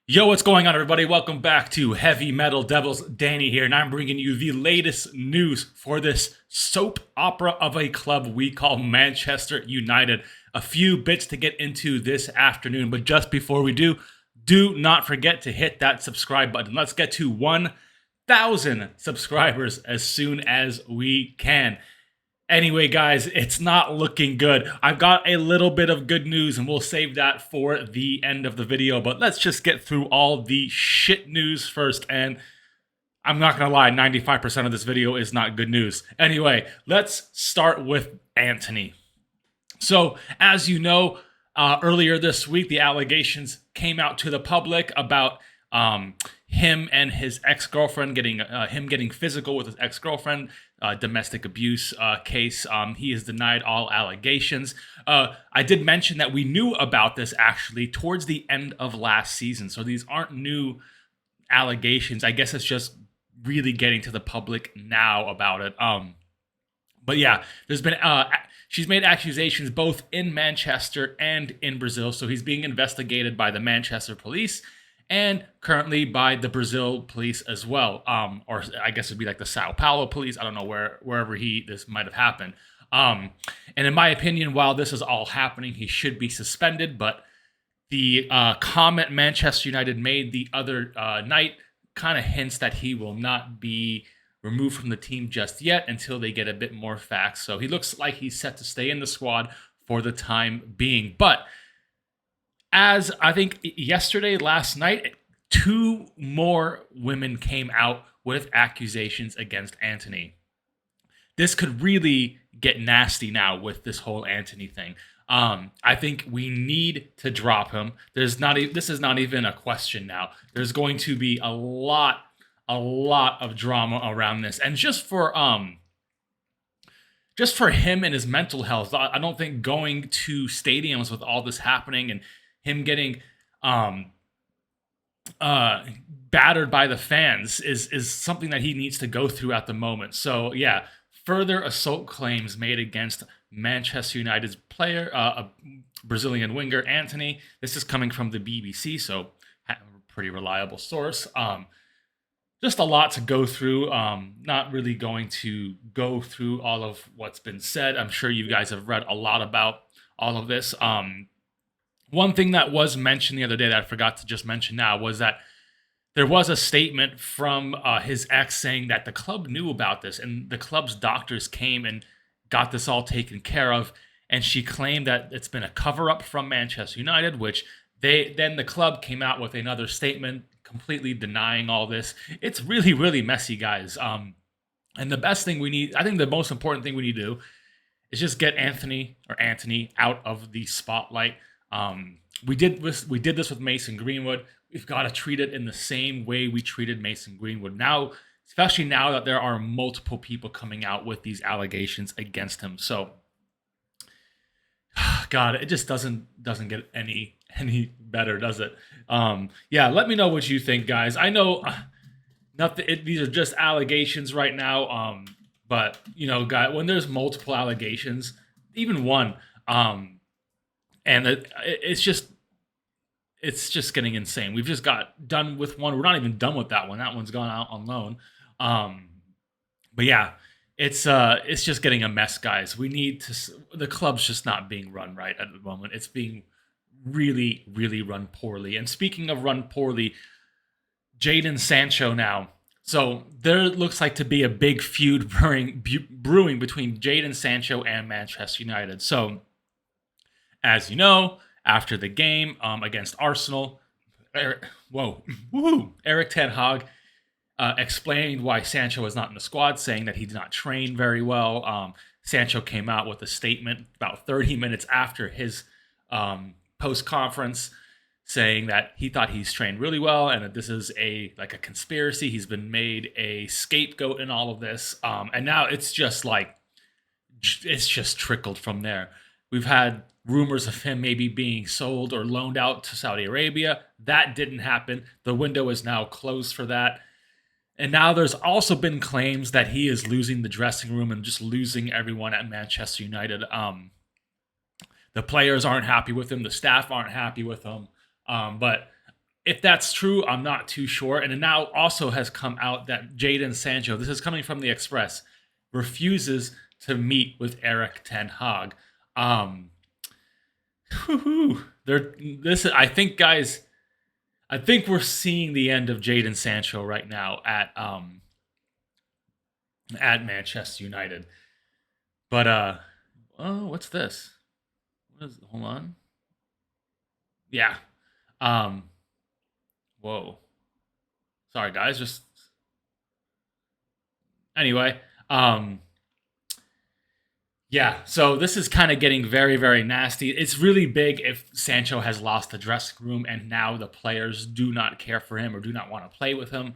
Yo, what's going on, everybody? Welcome back to Heavy Metal Devils. Danny here, and I'm bringing you the latest news for this soap opera of a club we call Manchester United. A few bits to get into this afternoon, but just before we do not forget to hit that subscribe button. Let's get to 1,000 subscribers as soon as we can. Anyway, guys, it's not looking good. I've got a little bit of good news, and we'll save that for the end of the video. But let's just get through all the shit news first. And I'm not going to lie, 95% of this video is not good news. Anyway, let's start with Antony. So, as you know, earlier this week, the allegations came out to the public about him and his ex-girlfriend getting physical with his ex-girlfriend. Domestic abuse case. He has denied all allegations. I did mention that we knew about this actually towards the end of last season. So these aren't new allegations. I guess it's just really getting to the public now about it. But yeah, there's been she's made accusations both in Manchester and in Brazil. So he's being investigated by the Manchester police and currently by the Brazil police as well, or I guess it'd be like the Sao Paulo police. I don't know wherever this might have happened. And in my opinion, while this is all happening, he should be suspended. But the comment Manchester United made the other night kind of hints that he will not be removed from the team just yet until they get a bit more facts. So he looks like he's set to stay in the squad for the time being. But as I think last night, two more women came out with accusations against Antony. This could really get nasty now with this whole Antony thing. I think we need to drop him. This is not even a question now. There's going to be a lot of drama around this, and just for him and his mental health, I don't think going to stadiums with all this happening and him getting battered by the fans is something that he needs to go through at the moment. So yeah, further assault claims made against Manchester United's player, a Brazilian winger, Antony. This is coming from the BBC, so a pretty reliable source. Just a lot to go through. Not really going to go through all of what's been said. I'm sure you guys have read a lot about all of this. One thing that was mentioned the other day that I forgot to just mention now was that there was a statement from his ex saying that the club knew about this and the club's doctors came and got this all taken care of. And she claimed that it's been a cover-up from Manchester United, which then the club came out with another statement completely denying all this. It's really, really messy, guys. And the best thing we need, I think the most important thing we need to do is just get Antony out of the spotlight. We did this with Mason Greenwood. We've got to treat it in the same way we treated Mason Greenwood now, especially now that there are multiple people coming out with these allegations against him. So, God, it just doesn't get any better, does it? Yeah, let me know what you think, guys. I know these are just allegations right now. But you know, guys, when there's multiple allegations, even one, and it's just getting insane. We've just got done with one. We're not even done with that one. That one's gone out on loan. But yeah, it's just getting a mess, guys. The club's just not being run right at the moment. It's being really, really run poorly. And speaking of run poorly, Jadon Sancho now. So there looks like to be a big feud brewing between Jadon Sancho and Manchester United. So, as you know, after the game against Arsenal, Eric Ten Hag explained why Sancho was not in the squad, saying that he did not train very well. Sancho came out with a statement about 30 minutes after his post-conference saying that he thought he's trained really well and that this is a conspiracy. He's been made a scapegoat in all of this. And now it's just trickled from there. We've had rumors of him maybe being sold or loaned out to Saudi Arabia. That didn't happen. The window is now closed for that. And now there's also been claims that he is losing the dressing room and just losing everyone at Manchester United. The players aren't happy with him. The staff aren't happy with him. But If that's true, I'm not too sure. And it now also has come out that Jadon Sancho, this is coming from the Express, refuses to meet with Erik ten Hag. I think, guys, I think we're seeing the end of Jadon Sancho right now at Manchester United. But oh, what's this? Hold on. Yeah. Whoa. Sorry, guys. Just anyway. Yeah, so this is kind of getting very, very nasty. It's really big if Sancho has lost the dressing room and now the players do not care for him or do not want to play with him.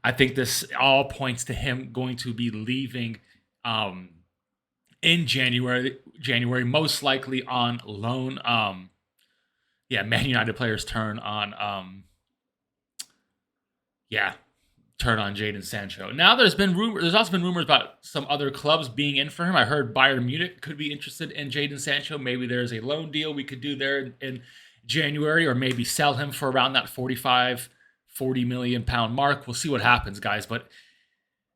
I think this all points to him going to be leaving in January, most likely on loan. Man United players turn on Jadon Sancho. Now there's also been rumors about some other clubs being in for him. I heard Bayern Munich could be interested in Jadon Sancho. Maybe there's a loan deal we could do there in January, or maybe sell him for around that 40 million pound mark. We'll see what happens, guys. But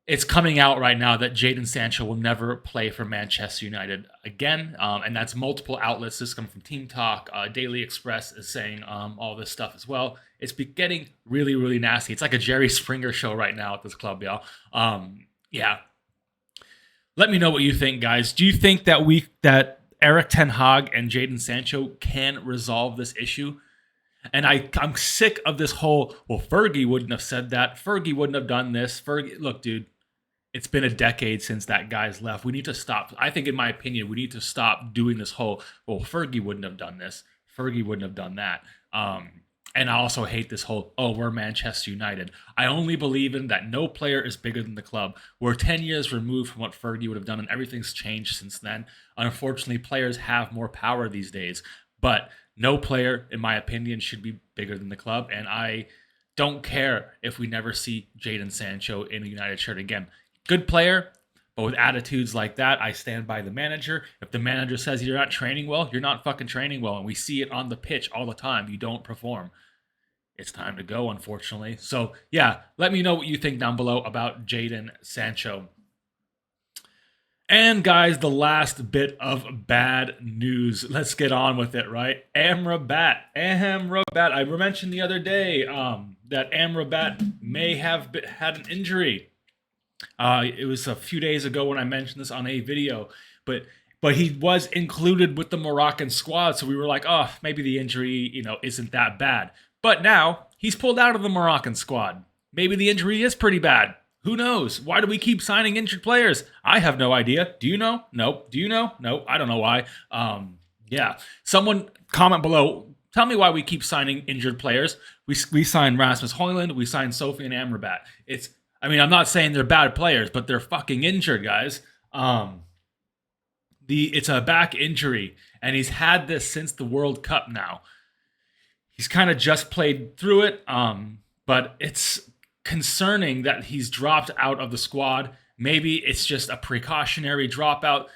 it's coming out right now that Jadon Sancho will never play for Manchester United again. And that's multiple outlets. This is coming from Team Talk. Daily Express is saying all this stuff as well. It's getting really, really nasty. It's like a Jerry Springer show right now at this club, y'all. Let me know what you think, guys. Do you think that Erik ten Hag and Jadon Sancho can resolve this issue? And I'm sick of this whole, well, Fergie wouldn't have said that. Fergie wouldn't have done this. Look, dude, it's been a decade since that guy's left. We need to stop. I think, in my opinion, we need to stop doing this whole, well, Fergie wouldn't have done this. Fergie wouldn't have done that. And I also hate this whole, oh, we're Manchester United. I only believe in that no player is bigger than the club. We're 10 years removed from what Fergie would have done, and everything's changed since then. Unfortunately, players have more power these days. But no player, in my opinion, should be bigger than the club. And I don't care if we never see Jadon Sancho in a United shirt again. Good player, but with attitudes like that, I stand by the manager. If the manager says you're not training well, you're not fucking training well. And we see it on the pitch all the time. You don't perform. It's time to go, unfortunately. So, yeah, let me know what you think down below about Jadon Sancho. And, guys, the last bit of bad news. Let's get on with it, right? AMRABAT. I mentioned the other day that AMRABAT may have had an injury. It was a few days ago when I mentioned this on a video, but he was included with the Moroccan squad, so we were like, oh, maybe the injury, isn't that bad. But now he's pulled out of the Moroccan squad. Maybe the injury is pretty bad. Who knows? Why do we keep signing injured players? I have no idea. Do you know? Nope. Do you know? Nope. I don't know why. Someone comment below. Tell me why we keep signing injured players. We signed Rasmus Højlund. We signed Sophie and AMRABAT. I'm not saying they're bad players, but they're fucking injured, guys. It's a back injury, and he's had this since the World Cup now. He's kind of just played through it, but it's concerning that he's dropped out of the squad. Maybe it's just a precautionary dropout.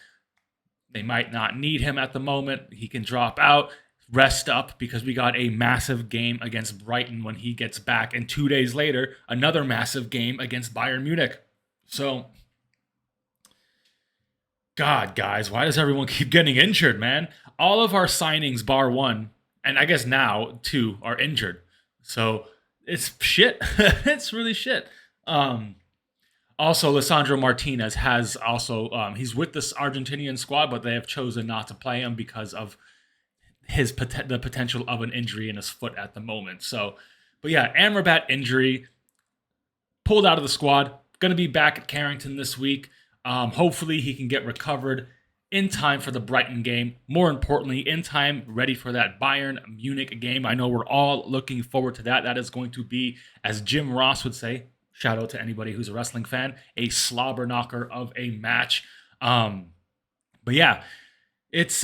They might not need him at the moment. He can drop out, rest up, because we got a massive game against Brighton when he gets back. And 2 days later, another massive game against Bayern Munich. So, God, guys, why does everyone keep getting injured, man? All of our signings, bar one, and I guess now two, are injured. So it's shit. It's really shit. Also, Lisandro Martinez has also, he's with this Argentinian squad, but they have chosen not to play him because of the potential of an injury in his foot at the moment. So, but yeah, AMRABAT injury, pulled out of the squad, going to be back at Carrington this week. Hopefully he can get recovered in time for the Brighton game. More importantly, in time, ready for that Bayern Munich game. I know we're all looking forward to that. That is going to be, as Jim Ross would say, shout out to anybody who's a wrestling fan, a slobber knocker of a match. But yeah, it's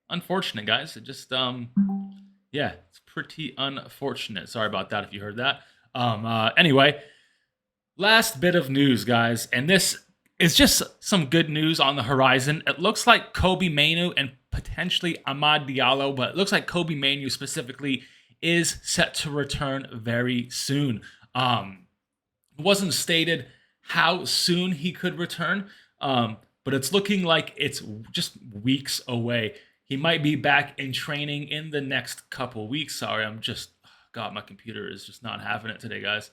unfortunate, guys. It just it's pretty unfortunate. Sorry about that if you heard that. Anyway, last bit of news, guys, and this is just some good news on the horizon. It looks like Kobbie Mainoo and potentially Amad Diallo, but it looks like Kobe Manu specifically is set to return very soon. It wasn't stated how soon he could return, but it's looking like it's just weeks away. He might be back in training in the next couple weeks. Sorry, God, my computer is just not having it today, guys.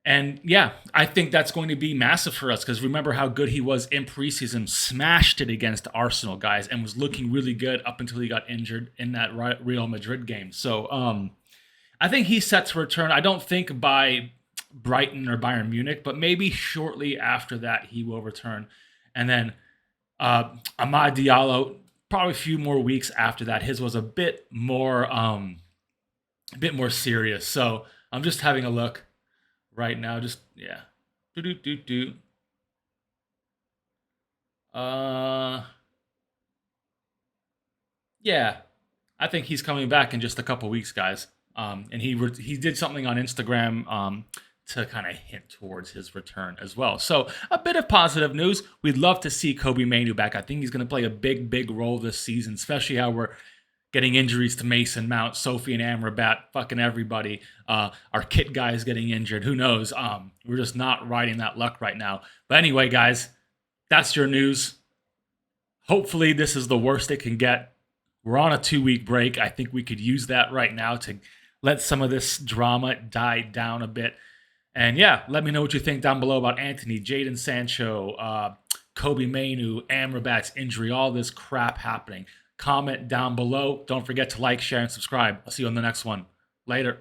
And yeah, I think that's going to be massive for us because remember how good he was in preseason, smashed it against Arsenal, guys, and was looking really good up until he got injured in that Real Madrid game. So I think he's set to return. I don't think by Brighton or Bayern Munich, but maybe shortly after that he will return. And then Amad Diallo, probably a few more weeks after that. His was a bit more serious. So I'm just having a look right now. Just yeah, yeah, I think he's coming back in just a couple weeks, guys. And he did something on Instagram to kind of hint towards his return as well. So a bit of positive news. We'd love to see Kobe Manu back. I think he's going to play a big role this season, especially how we're getting injuries to Mason Mount, Sophie and Amrabat, fucking everybody. Our kit guy is getting injured. Who knows? We're just not riding that luck right now. But anyway, guys, that's your news. Hopefully this is the worst it can get. We're on a 2-week break. I think we could use that right now to let some of this drama die down a bit. And yeah, let me know what you think down below about Antony, Jadon Sancho, Kobe Manu, Amrabat's injury, all this crap happening. Comment down below. Don't forget to like, share, and subscribe. I'll see you on the next one. Later.